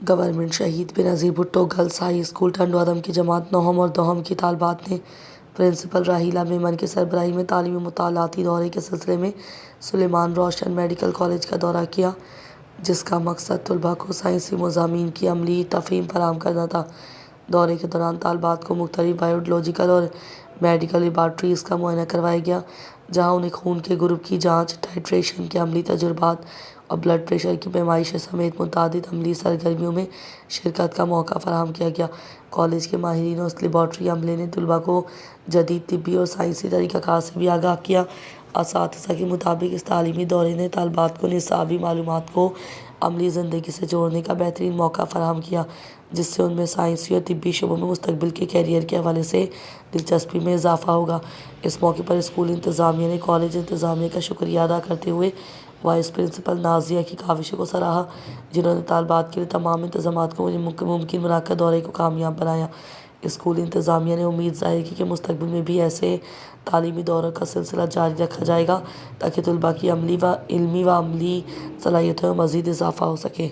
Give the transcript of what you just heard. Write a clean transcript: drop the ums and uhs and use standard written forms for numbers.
Government Shaheed Benazir Bhutto girls high school Tando Adam کی جماعت نہم اور دہم کی طالبات نے پرنسپل راحیلہ میمن کی سربراہی میں تعلیمی مطالعاتی دورے کے سلسلے میں سلیمان روشن میڈیکل کالج کا دورہ کیا، جس کا مقصد طلباء کو سائنسی مضامین کی عملی تفہیم فراہم کرنا تھا۔ دورے کے دوران طالبات کو مختلف بائیولوجیکل اور میڈیکل لیبارٹریز کا معائنہ کروایا گیا، جہاں انہیں خون کے گروپ کی جانچ، ٹائٹریشن کے عملی تجربات اور بلڈ پریشر کی پیمائش سمیت متعدد عملی سرگرمیوں میں شرکت کا موقع فراہم کیا گیا۔ کالج کے ماہرین اور اس لیبارٹری عملے نے طلباء کو جدید طبی اور سائنسی طریقہ کار سے بھی آگاہ کیا۔ اساتذہ کے مطابق اس تعلیمی دورے نے طالبات کو نصابی معلومات کو عملی زندگی سے جوڑنے کا بہترین موقع فراہم کیا، جس سے ان میں سائنسی اور طبی شعبوں میں مستقبل کے کیریئر کے حوالے سے دلچسپی میں اضافہ ہوگا۔ اس موقع پر اسکول انتظامیہ نے کالج انتظامیہ کا شکریہ ادا کرتے ہوئے وائس پرنسپل نازیہ کی کاوشوں کو سراہا، جنہوں نے طالبات کے لیے تمام انتظامات کو ممکن بناکر دورے کو کامیاب بنایا۔ اسکول انتظامیہ نے امید ظاہر کی کہ مستقبل میں بھی ایسے تعلیمی دوروں کا سلسلہ جاری رکھا جائے گا تاکہ طلباء کی علمی و عملی صلاحیتوں میں مزید اضافہ ہو سکے۔